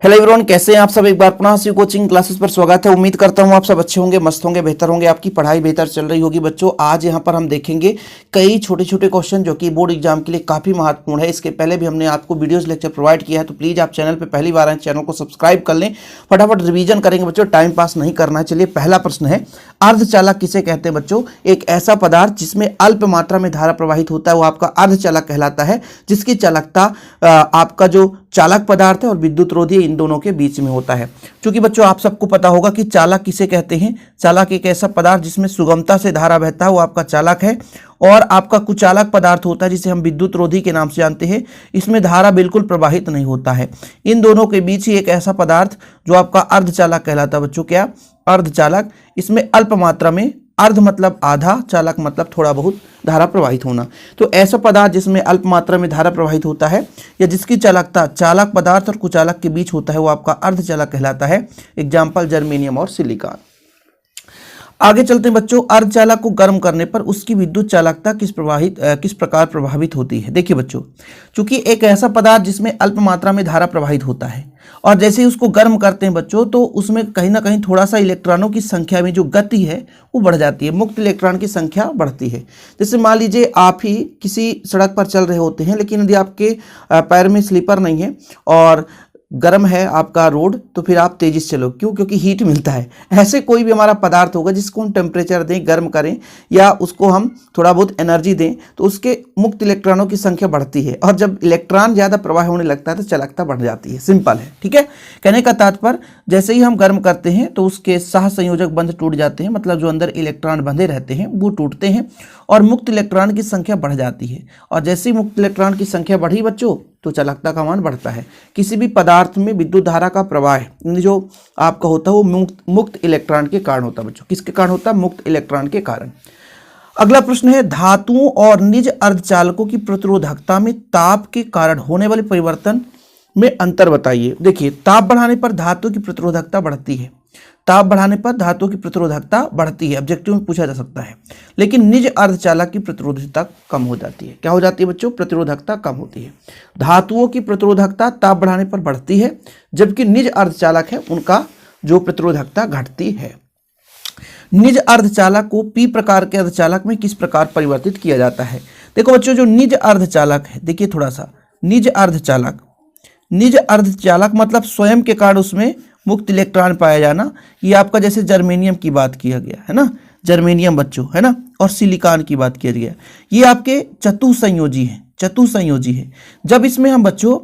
Hello everyone, कैसे हैं आप सब। एक बार पुनः सी कोचिंग क्लासेस पर स्वागत है। उम्मीद करता हूं आप सब अच्छे होंगे, मस्त होंगे, बेहतर होंगे, आपकी पढ़ाई बेहतर चल रही होगी। बच्चों, आज यहां पर हम देखेंगे कई छोटे छोटे क्वेश्चन जो कि बोर्ड एग्जाम के लिए काफ़ी महत्वपूर्ण है। इसके पहले भी हमने आपको वीडियोस लेक्चर प्रोवाइड किया है, तो प्लीज़ आप चैनल पर पहली बार आए, चैनल को सब्सक्राइब कर लें। फटाफट रिवीजन करेंगे बच्चों, टाइम पास नहीं करना है। चलिए, पहला प्रश्न है, अर्धचालक किसे कहते हैं बच्चों? एक ऐसा पदार्थ जिसमें अल्प मात्रा में धारा प्रवाहित होता है, वो आपका अर्धचालक कहलाता है, जिसकी चालकता आपका जो चालक पदार्थ है और विद्युत रोधी इन दोनों के बीच में होता है। क्योंकि बच्चों आप सबको पता होगा कि चालक किसे कहते हैं। चालक एक ऐसा पदार्थ जिसमें सुगमता से धारा बहता है, वो आपका चालक है। और आपका कुचालक पदार्थ होता है जिसे हम विद्युत रोधी के नाम से जानते हैं, इसमें धारा बिल्कुल प्रवाहित नहीं होता है। इन दोनों के बीच ही एक ऐसा पदार्थ जो आपका अर्धचालक कहलाता है बच्चों। क्या? अर्धचालक। इसमें अल्प मात्रा में, अर्ध मतलब आधा, चालक मतलब थोड़ा बहुत धारा प्रवाहित होना। तो ऐसा पदार्थ जिसमें अल्प मात्रा में धारा प्रवाहित होता है या जिसकी चालकता चालक पदार्थ और कुचालक के बीच होता है, वो आपका अर्धचालक कहलाता है। एग्जाम्पल जर्मेनियम और सिलिकॉन। आगे चलते हैं बच्चों, अर्धचालक को गर्म करने पर उसकी विद्युत चालकता किस प्रकार प्रभावित होती है। देखिए बच्चों, चूंकि एक ऐसा पदार्थ जिसमें अल्प मात्रा में धारा प्रवाहित होता है और जैसे ही उसको गर्म करते हैं बच्चों, तो उसमें कहीं ना कहीं थोड़ा सा इलेक्ट्रॉनों की संख्या में जो गति है वो बढ़ जाती है, मुक्त इलेक्ट्रॉन की संख्या बढ़ती है। जैसे मान लीजिए आप ही किसी सड़क पर चल रहे होते हैं, लेकिन यदि आपके पैर में स्लीपर नहीं है और गर्म है आपका रोड, तो फिर आप तेजी से चलो। क्यों? क्योंकि हीट मिलता है। ऐसे कोई भी हमारा पदार्थ होगा जिसको हम टेम्परेचर दें, गर्म करें या उसको हम थोड़ा बहुत एनर्जी दें, तो उसके मुक्त इलेक्ट्रॉनों की संख्या बढ़ती है और जब इलेक्ट्रॉन ज़्यादा प्रवाह होने लगता है तो चालकता बढ़ जाती है। सिंपल है, ठीक है। कहने का तात्पर्य, जैसे ही हम गर्म करते हैं तो उसके सहसंयोजक बंध टूट जाते हैं, मतलब जो अंदर इलेक्ट्रॉन बंधे रहते हैं वो टूटते हैं और मुक्त इलेक्ट्रॉन की संख्या बढ़ जाती है। और जैसे ही मुक्त इलेक्ट्रॉन की संख्या बढ़ी बच्चों, तो चालकता का मान बढ़ता है। किसी भी पदार्थ में विद्युत धारा का प्रवाह जो आपका होता है वो मुक्त इलेक्ट्रॉन के कारण होता है बच्चों। किसके कारण होता है? मुक्त इलेक्ट्रॉन के कारण। अगला प्रश्न है, धातुओं और निज अर्धचालकों की प्रतिरोधकता में ताप के कारण होने वाले परिवर्तन में अंतर बताइए। देखिए, ताप बढ़ाने पर धातु की प्रतिरोधकता बढ़ती है, ताप बढ़ाने पर धातु की प्रतिरोधकता बढ़ती है, ऑब्जेक्टिव में पूछा जा सकता है। लेकिन निज अर्धचालक की प्रतिरोधकता कम हो जाती है। क्या हो जाती है बच्चों? प्रतिरोधकता कम होती है। धातुओं की प्रतिरोधकता ताप बढ़ाने पर बढ़ती है, जबकि निज अर्धचालक है उनका जो प्रतिरोधकता घटती है। निज अर्धचालक को पी प्रकार के अर्धचालक में किस प्रकार परिवर्तित किया जाता है? देखो बच्चों, जो निज अर्धचालक है, देखिए थोड़ा सा, निज अर्धचालक मतलब स्वयं के कारण उसमें मुक्त इलेक्ट्रॉन पाया जाना। ये आपका जैसे जर्मेनियम की बात किया गया है ना, जर्मेनियम बच्चों, है ना, और सिलिकॉन की बात किया गया। ये आपके चतुसंयोजी है। जब इसमें हम बच्चों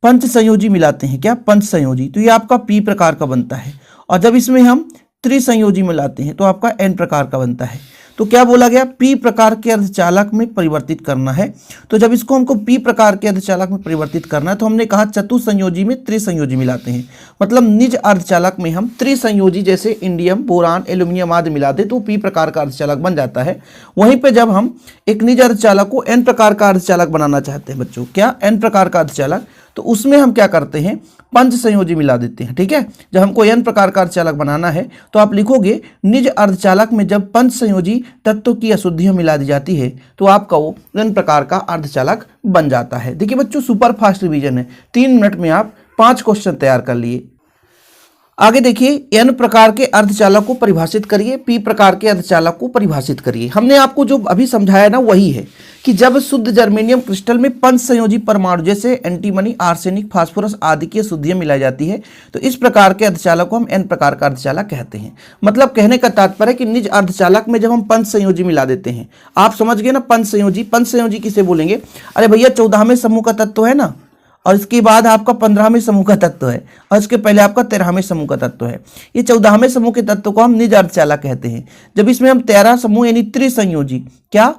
पंच संयोजी मिलाते हैं, क्या? पंच संयोजी, तो ये आपका पी प्रकार का बनता है। और जब इसमें हम त्रिसंयोजी मिलाते हैं तो आपका एन प्रकार का बनता है। तो क्या बोला गया? पी प्रकार के अर्धचालक में परिवर्तित करना है। तो जब इसको हमको पी प्रकार के अर्धचालक में परिवर्तित करना है, तो हमने कहा चतुसंयोजी में त्रिसंयोजी मिलाते हैं। मतलब निज अर्धचालक में हम त्रिसंयोजी जैसे इंडियम, बोरान, एल्यूमिनियम आदि मिलाते तो पी प्रकार का अर्धचालक बन जाता है। वहीं पे जब हम एक निज अर्धचालक को एन प्रकार का अर्धचालक बनाना चाहते हैं बच्चों, क्या? एन प्रकार का अर्धचालक, तो उसमें हम क्या करते हैं? पंच संयोजी मिला देते हैं, ठीक है। जब हमको एन प्रकार का अर्धचालक बनाना है तो आप लिखोगे निज अर्धचालक में जब पंच संयोजी तत्वों की अशुद्धियां मिला दी जाती है तो आपका वो एन प्रकार का अर्धचालक बन जाता है। देखिए बच्चों, सुपर फास्ट रिवीजन है, 3 मिनट में आप 5 क्वेश्चन तैयार कर लिए। आगे देखिए, एन प्रकार के अर्धचालक को परिभाषित करिए, पी प्रकार के अर्धचालक को परिभाषित करिए। हमने आपको जो अभी समझाया ना वही है कि जब शुद्ध जर्मेनियम क्रिस्टल में पंच संयोजी परमाणु जैसे एंटीमनी, आर्सेनिक, फास्फोरस आदि की अशुद्धियां मिलाई जाती है, तो इस प्रकार के अर्धचालक को हम एन प्रकार का अर्धचालक कहते हैं। मतलब कहने का तात्पर्य है कि निज अर्धचालक में जब हम पंच संयोजी मिला देते हैं, आप समझ गए ना, पंच संयोजी किसे बोलेंगे? अरे भैया, 14वें समूह का तत्व है ना, और इसके बाद आपका 15वें समूह का तत्व है, और इसके पहले आपका 13वें समूह का तत्व है। ये 14वें समूह के तत्व को हम निज अर्धचालक कहते हैं। जब इसमें हम 13 समूह यानी त्रिसंयोजी, क्या?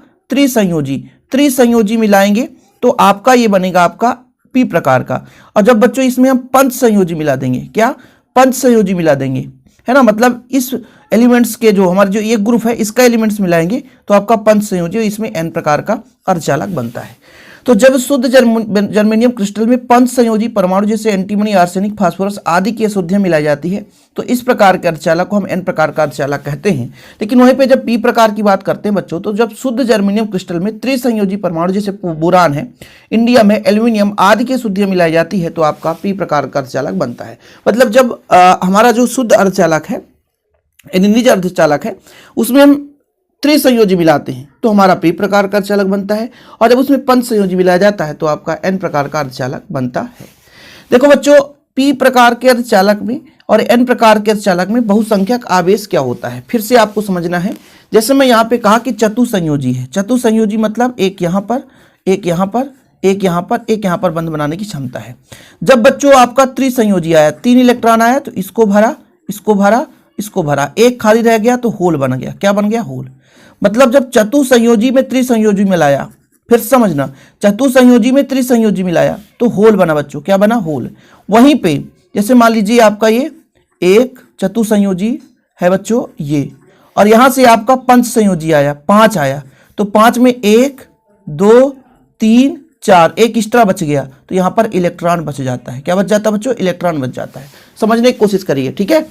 त्रिसंयोजी मिलाएंगे तो आपका ये बनेगा आपका पी प्रकार का। और जब बच्चों इसमें हम पंच संयोजी मिला देंगे, क्या? पंच संयोजी मिला देंगे, है ना, मतलब इस एलिमेंट्स के जो हमारे जो एक ग्रुप है इसका एलिमेंट्स मिलाएंगे तो आपका पंच संयोजी, इसमें एन प्रकार का अर्धचालक बनता है। तो जब शुद्ध जर्मेनियम क्रिस्टल में पंच संयोजी परमाणु जैसे एंटीमनी, आर्सेनिक, फास्फोरस आदि की अशुद्धियां मिलाई जाती है तो इस प्रकार के अर्धचालक को हम एन प्रकार का अर्धचालक कहते हैं। लेकिन वहीं पे जब पी प्रकार की बात करते हैं बच्चों, तो जब शुद्ध जर्मेनियम क्रिस्टल में त्रिसंयोजी परमाणु जैसे बोरान है, इंडियम है, एल्यूमिनियम आदि की अशुद्धियां मिलाई जाती है तो आपका पी प्रकार का अर्धचालक बनता है। मतलब जब हमारा जो शुद्ध अर्धचालक है यानी निज अर्धचालक है उसमें हम त्रिसंयोजी मिलाते हैं तो हमारा पी प्रकार का अर्धचालक बनता है, और जब उसमें पंच संयोजी मिलाया जाता है तो आपका एन प्रकार का अर्धचालक बनता है। देखो बच्चों, पी प्रकार के अर्धचालक में और एन प्रकार के अर्धचालक में बहुसंख्यक आवेश क्या होता है, फिर से आपको समझना है। जैसे मैं यहाँ पे कहा कि चतुसंयोजी है, चतुसंयोजी मतलब एक यहाँ पर, एक यहाँ पर, एक यहाँ पर, एक यहाँ पर बंध बनाने की क्षमता है। जब बच्चों आपका त्रिसंयोजी आया, 3 इलेक्ट्रॉन आया तो इसको भरा, इसको भरा, इसको भरा, एक खाली रह गया तो होल बन गया। क्या बन गया? होल। मतलब जब चतुसंयोजी में त्रिसंयोजी मिलाया, फिर समझना, चतुसंयोजी में त्रिसंयोजी मिलाया तो होल बना बच्चों। क्या बना? होल। वहीं पे जैसे मान लीजिए आपका ये एक चतुसंयोजी है बच्चों ये, और यहां से आपका पंच संयोजी आया, 5 आया, तो 5 में 1 2 3 4, एक एक्स्ट्रा बच गया तो यहां पर इलेक्ट्रॉन बच जाता है। क्या बच जाता है बच्चों? इलेक्ट्रॉन बच जाता है। समझने की कोशिश करिए, ठीक है।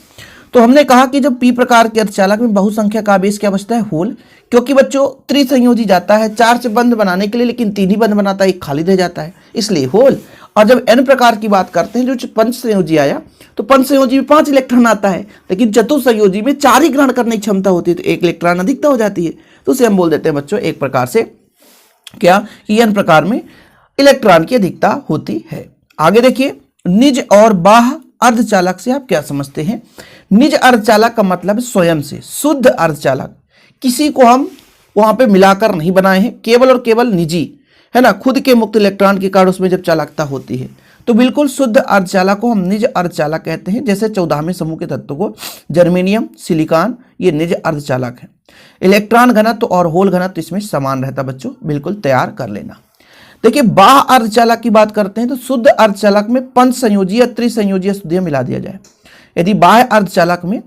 तो हमने कहा कि जब पी प्रकार के अर्धचालक में बहुसंख्यक आवेश क्या बचता है? होल। क्योंकि बच्चों त्रिसंयोजी जाता है 4 से बंध बनाने के लिए, लेकिन 3 ही बंध बनाता है, एक खाली रह जाता है, इसलिए होल। और जब एन प्रकार की बात करते हैं, जो पंच संयोजी आया तो पंच संयोजी में 5 इलेक्ट्रॉन आता है, लेकिन चतुसंयोजी में 4 ही ग्रहण करने की क्षमता होती है तो 1 इलेक्ट्रॉन अधिकता हो जाती है, तो उसे हम बोल देते हैं बच्चों एक प्रकार से क्या कि एन प्रकार में इलेक्ट्रॉन की अधिकता होती है। आगे देखिए, निज और बाह्य अर्धचालक से आप क्या समझते हैं? निज अर्धचालक का मतलब स्वयं से, शुद्ध अर्धचालक। किसी को हम वहां पे मिलाकर नहीं बनाए हैं, केवल और केवल निजी है ना, खुद के मुक्त इलेक्ट्रॉन के कारण उसमें जब चालकता होती है तो बिल्कुल शुद्ध अर्धचालक को हम निज अर्धचालक कहते हैं। जैसे 14वें समूह के तत्वों को जर्मेनियम, सिलिकॉन, ये निज अर्धचालक है। इलेक्ट्रॉन घनत्व और होल घनत्व इसमें समान रहता बच्चों, बिल्कुल तैयार कर लेना। देखिए, बाह्य अर्धचालक की बात करते हैं तो शुद्ध अर्धचालक में पंच संयोजी या त्रिसंयोजी अशुद्धियां मिला दिया जाए। यदि बाह्य अर्धचालक में,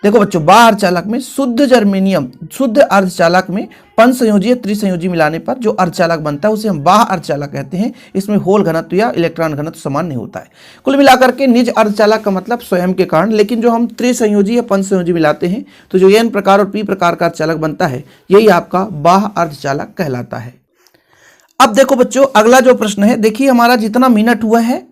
देखो बच्चों, बाह्य अर्धचालक में शुद्ध जर्मेनियम, शुद्ध अर्धचालक में पंच संयोजी या त्रिसंयोजी मिलाने पर जो अर्धचालक बनता है उसे हम बाह्य अर्धचालक कहते हैं। इसमें होल घनत्व या इलेक्ट्रॉन घनत्व समान नहीं होता है। कुल मिलाकर के निज अर्धचालक का मतलब स्वयं के कारण, लेकिन जो हम त्रिसंयोजी या पंच संयोजी मिलाते हैं तो जो एन प्रकार और पी प्रकार का अर्धचालक बनता है यही आपका बाह्य अर्धचालक कहलाता है। अब देखो बच्चों, अगला जो प्रश्न है, देखिए हमारा जितना मिनट हुआ है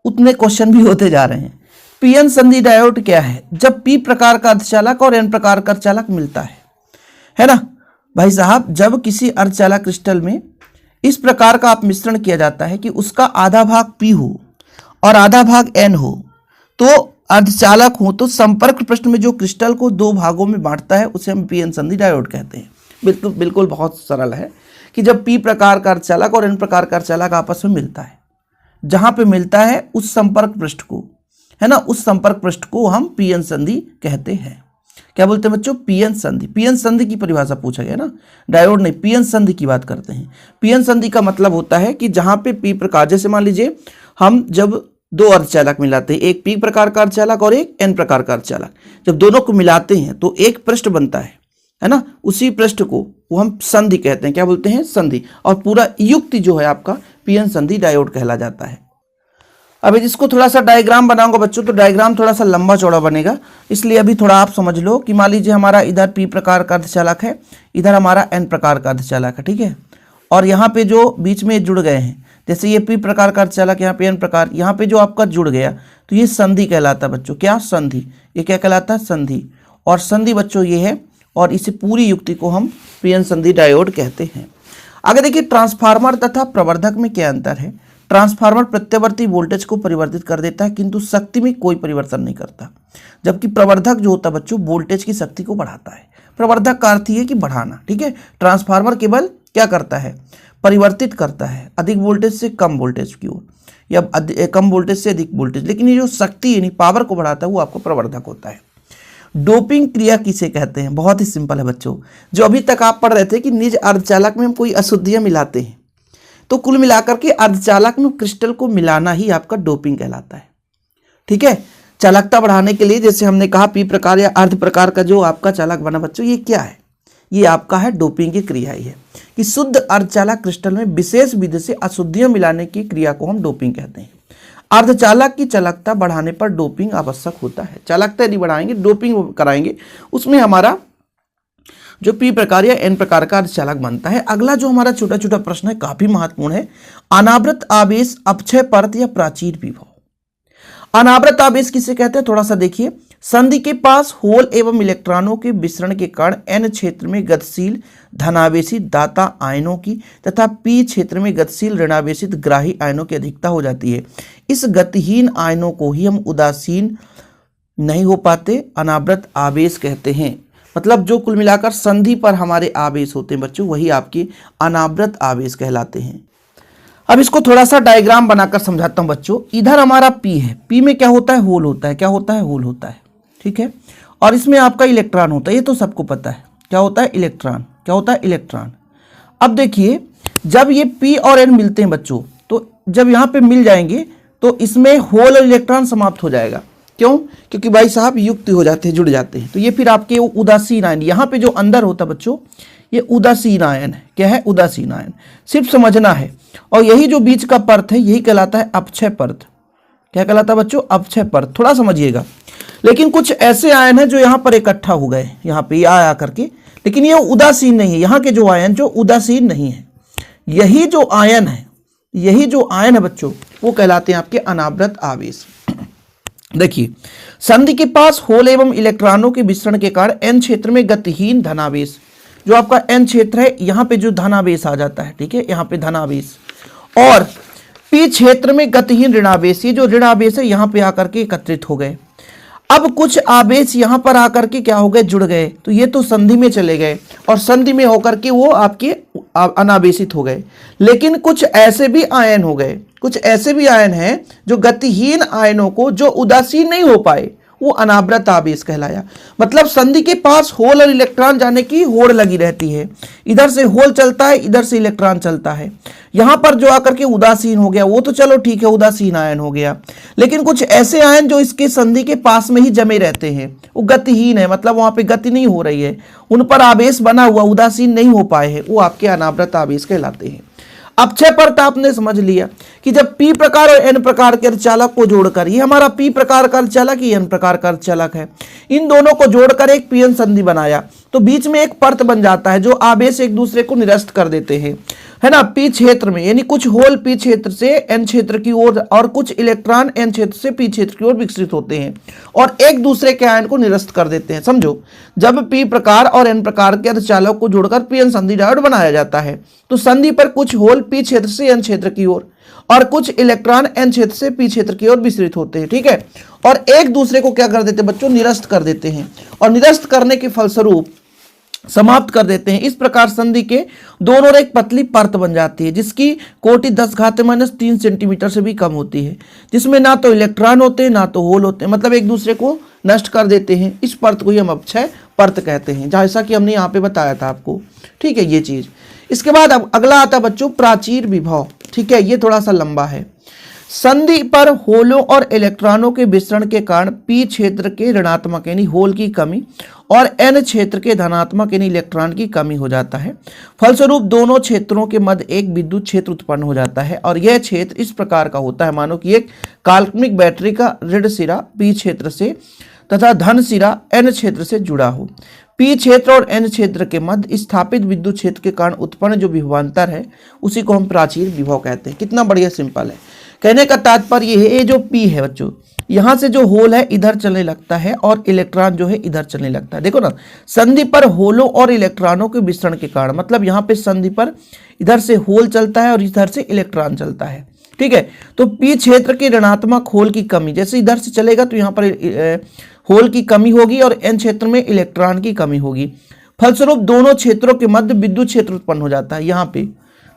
उतने क्वेश्चन भी होते जा रहे हैं। पीएन संधि डायोड क्या है? जब पी प्रकार का अर्धचालक और एन प्रकार का अर्धचालक मिलता है ना भाई साहब। जब किसी अर्धचालक क्रिस्टल में इस प्रकार का आप मिश्रण किया जाता है कि उसका आधा भाग पी हो और आधा भाग एन हो, तो अर्धचालक हो, तो संपर्क पृष्ठ में जो क्रिस्टल को 2 भागों में बांटता है उसे हम पीएन संधि डायोड कहते हैं। बिल्कुल बिल्कुल बहुत सरल है कि जब पी प्रकार का अर्धचालक और एन प्रकार का अर्धचालक आपस में मिलता है, जहां पे मिलता है उस संपर्क पृष्ठ को, है ना, उस संपर्क पृष्ठ को हम पीएन संधि कहते हैं। क्या बोलते हैं बच्चों? पीएन संधि। पीएन संधि की परिभाषा पूछा गया ना, डायोड नहीं, पीएन संधि की बात करते हैं। पीएन संधि का मतलब होता है कि जहां पे पी प्रकार, जैसे मान लीजिए हम जब 2 अर्धचालक मिलाते हैं, एक पी प्रकार का अर्धचालक और एक एन प्रकार का अर्धचालक, जब दोनों को मिलाते हैं तो एक पृष्ठ बनता है ना, उसी पृष्ठ को वो हम संधि कहते हैं। क्या बोलते हैं? संधि। और पूरा युक्ति जो है आपका पीएन संधि डायोड कहला जाता है। अब इसको थोड़ा सा डायग्राम बनाऊंगा बच्चों, तो डायग्राम थोड़ा सा लंबा चौड़ा बनेगा, इसलिए अभी थोड़ा आप समझ लो कि मान लीजिए हमारा इधर पी प्रकार का अर्धचालक है, इधर हमारा एन प्रकार का अर्धचालक है, ठीक है। और यहाँ पे जो बीच में जुड़ गए हैं, जैसे ये पी प्रकार का अर्धचालक, यहाँ पे एन प्रकार, यहाँ पे जो आपका जुड़ गया तो ये संधि कहलाता है बच्चों। क्या? संधि। ये क्या कहलाता है? संधि। और संधि बच्चों ये है, और इसी पूरी युक्ति को हम पीएन संधि डायोड कहते हैं। आगे देखिए, ट्रांसफार्मर तथा प्रवर्धक में क्या अंतर है? ट्रांसफार्मर प्रत्यावर्ती वोल्टेज को परिवर्तित कर देता है किंतु शक्ति में कोई परिवर्तन नहीं करता, जबकि प्रवर्धक जो होता है बच्चों वोल्टेज की शक्ति को बढ़ाता है। प्रवर्धक का अर्थ है कि बढ़ाना, ठीक है। ट्रांसफार्मर केवल क्या करता है? परिवर्तित करता है अधिक वोल्टेज से कम वोल्टेज की ओर, या कम वोल्टेज से अधिक वोल्टेज, लेकिन ये जो शक्ति यानी पावर को बढ़ाता है वो आपको प्रवर्धक होता है। डोपिंग क्रिया किसे कहते हैं? बहुत ही सिंपल है बच्चों, जो अभी तक आप पढ़ रहे थे कि निज अर्धचालक में हम कोई अशुद्धियां मिलाते हैं, तो कुल मिलाकर के अर्धचालक में क्रिस्टल को मिलाना ही आपका डोपिंग कहलाता है, ठीक है। चालकता बढ़ाने के लिए, जैसे हमने कहा पी प्रकार या अर्ध प्रकार का जो आपका चालक बना बच्चों, ये क्या है? ये आपका है डोपिंग की क्रिया ही है। कि शुद्ध अर्धचालक क्रिस्टल में विशेष विधि से अशुद्धियां मिलाने की क्रिया को हम डोपिंग कहते हैं। अर्धचालक की चालकता बढ़ाने पर डोपिंग आवश्यक होता है। चालकता यदि बढ़ाएंगे, डोपिंग कराएंगे, उसमें हमारा जो पी प्रकार या एन प्रकार का अर्धचालक बनता है। अगला जो हमारा छोटा छोटा प्रश्न है, काफी महत्वपूर्ण है। अनावृत आवेश, अपक्षय परत या प्राचीर विभव। अनावृत आवेश किसे कहते हैं, थोड़ा सा देखिए। संधि के पास होल एवं इलेक्ट्रॉनों के विसरण के कारण एन क्षेत्र में गतिशील धनावेशी दाता आयनों की तथा पी क्षेत्र में गतिशील ऋणावेशित ग्राही आयनों की अधिकता हो जाती है। इस गतिहीन आयनों को ही हम उदासीन नहीं हो पाते अनावृत आवेश कहते हैं। मतलब जो कुल मिलाकर संधि पर हमारे आवेश होते हैं बच्चों, वही आपके अनावृत आवेश कहलाते हैं। अब इसको थोड़ा सा डायग्राम बनाकर समझाता हूं बच्चों। इधर हमारा पी है, पी में क्या होता है, होल होता है। क्या होता है, होल होता है, ठीक है। और इसमें आपका इलेक्ट्रॉन होता है, ये तो सबको पता है। क्या होता है, इलेक्ट्रॉन। क्या होता है, इलेक्ट्रॉन। अब देखिए, जब ये पी और एन मिलते हैं बच्चों, तो जब यहाँ पे मिल जाएंगे तो इसमें होल और इलेक्ट्रॉन समाप्त हो जाएगा। क्यों, क्योंकि भाई साहब युक्त हो जाते हैं, जुड़ जाते हैं। तो ये फिर आपके उदासीन आयन, यहाँ पे जो अंदर होता है बच्चों, ये उदासीन आयन है। क्या है, उदासीन आयन। सिर्फ समझना है। और यही जो बीच का परत है, यही कहलाता है अपक्षय परत। क्या कहलाता है बच्चों, अपक्षय परत। थोड़ा समझिएगा। लेकिन कुछ ऐसे आयन है जो यहाँ पर इकट्ठा हो गए, यहाँ पे आ करके, लेकिन ये उदासीन नहीं है। यहाँ के जो आयन जो उदासीन नहीं है, यही जो आयन है, यही जो आयन है बच्चों, वो कहलाते हैं आपके अनावृत आवेश। देखिए, संधि के पास होल एवं इलेक्ट्रॉनों के विसरण के कारण एन क्षेत्र में गतिहीन धनावेश, जो आपका एन क्षेत्र है, यहाँ पे जो धनावेश आ जाता है, ठीक है, यहाँ पे धनावेश, और पी क्षेत्र में गतिहीन ऋणावेश, ये जो ऋणावेश है यहाँ पे आकर के एकत्रित हो गए। अब कुछ आवेश यहाँ पर आकर के क्या हो गए, जुड़ गए। तो ये तो संधि में चले गए और संधि में होकर के वो आपके अनावेशित हो गए। लेकिन कुछ ऐसे भी आयन हो गए, कुछ ऐसे भी आयन हैं जो गतिहीन आयनों को, जो उदासीन नहीं हो पाए, वो अनावृत आवेश कहलाया। मतलब संधि के पास होल और इलेक्ट्रॉन जाने की होड़ लगी रहती है। इधर से होल चलता है, इधर से इलेक्ट्रॉन चलता है। यहां पर जो आकर के उदासीन हो गया, वो तो चलो ठीक है, उदासीन आयन हो गया। लेकिन कुछ ऐसे आयन जो इसके संधि के पास में ही जमे रहते हैं, वो गतिहीन है, मतलब वहां पे गति नहीं हो रही है, उन पर आवेश बना हुआ, उदासीन नहीं हो पाए हैं, वो आपके अनावृत आवेश कहलाते हैं। अपक्षय परत आपने समझ लिया कि जब पी प्रकार और एन प्रकार के अर्धचालक को जोड़कर, ये हमारा पी प्रकार का अर्धचालक, ये एन प्रकार का अर्धचालक है, इन दोनों को जोड़कर एक पीएन संधि बनाया, तो बीच में एक परत बन जाता है जो आवेश एक दूसरे को निरस्त कर देते हैं, है ना। पी क्षेत्र में, यानी कुछ होल पी क्षेत्र से एन क्षेत्र की ओर और कुछ इलेक्ट्रॉन एन क्षेत्र से पी क्षेत्र की ओर विकसित होते हैं और एक दूसरे के आयन को निरस्त कर देते हैं। समझो, जब पी प्रकार और एन प्रकार के अर्धचालक को जोड़कर पीएन संधि डायोड बनाया जाता है, तो संधि पर कुछ होल पी क्षेत्र से एन क्षेत्र की ओर और कुछ इलेक्ट्रॉन एन क्षेत्र से पी क्षेत्र की ओर विस्तृत होते हैं, ठीक है। और एक दूसरे को क्या कर देते हैं बच्चों, निरस्त कर देते हैं, और निरस्त करने के फलस्वरूप समाप्त कर देते हैं। इस प्रकार संधि के दोनों ओर एक पतली परत बन जाती है, जिसकी कोटि 10⁻³ सेंटीमीटर से भी कम होती है, जिसमें ना तो इलेक्ट्रॉन होते हैं ना तो होल होते हैं, मतलब एक दूसरे को नष्ट कर देते हैं। इस परत को ही हम अपक्षय परत कहते हैं, जैसा कि हमने यहाँ पे बताया था आपको, ठीक है, ये चीज। इसके बाद अब अगला आता है बच्चों प्राचीर विभव, ठीक है, ये थोड़ा सा लंबा है। संधि पर होलों और इलेक्ट्रॉनों के विसरण के कारण पी क्षेत्र के ऋणात्मक यानी होल की कमी और एन क्षेत्र के धनात्मक यानी इलेक्ट्रॉन की कमी हो जाता है। फलस्वरूप दोनों क्षेत्रों के मध्य एक विद्युत क्षेत्र उत्पन्न हो जाता है और यह क्षेत्र इस प्रकार का होता है, मानो कि एक काल्पनिक बैटरी का ऋण सिरा पी क्षेत्र से तथा धन सिरा एन क्षेत्र से जुड़ा हो। पी क्षेत्र और एन क्षेत्र के मध्य स्थापित विद्युत क्षेत्र के कारण उत्पन्न जो विभवांतर है, उसी को हम प्राचीर विभव कहते हैं। कितना बढ़िया सिंपल है। कहने का तात्पर्य ये है, ये जो पी है बच्चों, यहां से जो होल है इधर चलने लगता है और इलेक्ट्रॉन जो है इधर चलने लगता है। देखो ना, संधि पर होलों और इलेक्ट्रॉनों के विसरण के कारण, मतलब यहाँ पे संधि पर इधर से होल चलता है और इधर से इलेक्ट्रॉन चलता है, ठीक है। तो पी क्षेत्र के ऋणात्मक होल की कमी, जैसे इधर से चलेगा तो यहाँ पर होल की कमी होगी और एन क्षेत्र में इलेक्ट्रॉन की कमी होगी। फलस्वरूप दोनों क्षेत्रों के मध्य विद्युत क्षेत्र उत्पन्न हो जाता है यहाँ पे,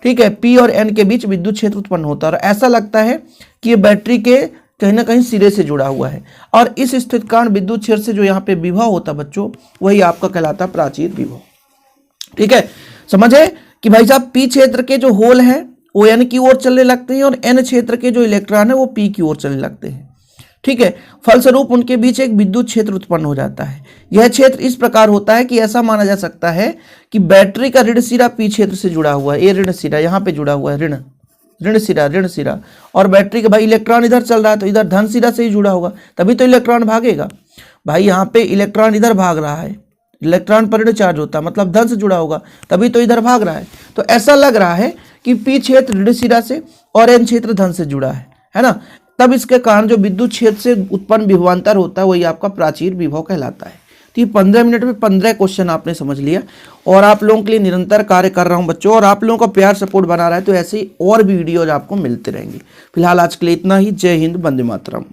ठीक है। पी और एन के बीच विद्युत क्षेत्र उत्पन्न होता है और ऐसा लगता है कि ये बैटरी के कहीं ना कहीं सिरे से जुड़ा हुआ है। और इस स्थिति कारण विद्युत क्षेत्र से जो यहाँ पे विभव होता है बच्चों, वही आपका कहलाता प्राचीर विभव, ठीक है। समझे कि भाई साहब पी क्षेत्र के जो होल है वो एन की ओर चलने लगते हैं और एन क्षेत्र के जो इलेक्ट्रॉन है वो पी की ओर चलने लगते हैं, ठीक है। फलस्वरूप उनके बीच एक विद्युत क्षेत्र उत्पन्न हो जाता है। यह क्षेत्र इस प्रकार होता है कि ऐसा माना जा सकता है कि बैटरी का ऋण सिरा पी क्षेत्र से जुड़ा हुआ है। ये ऋण सिरा यहाँ पे जुड़ा हुआ है, ऋण सिरा और बैटरी का भाई इलेक्ट्रॉन इधर चल रहा है तो इधर धन सिरा से ही जुड़ा होगा, तभी तो इलेक्ट्रॉन भागेगा। भाई यहाँ पे इलेक्ट्रॉन इधर भाग रहा है, इलेक्ट्रॉन पर ऋण चार्ज होता है मतलब धन से जुड़ा होगा, तभी तो इधर भाग रहा है। तो ऐसा लग रहा है कि पी क्षेत्र ऋण सिरा से और एन क्षेत्र धन से जुड़ा है ना। तब इसके कारण जो विद्युत क्षेत्र से उत्पन्न विभवांतर होता है वही आपका प्राचीर विभव कहलाता है। तो ये 15 मिनट में 15 क्वेश्चन आपने समझ लिया और आप लोगों के लिए निरंतर कार्य कर रहा हूं बच्चों, और आप लोगों का प्यार सपोर्ट बना रहा है तो ऐसे ही और भी वीडियोज आपको मिलते रहेंगे। फिलहाल आज के लिए इतना ही। जय हिंद, वंदे मातरम।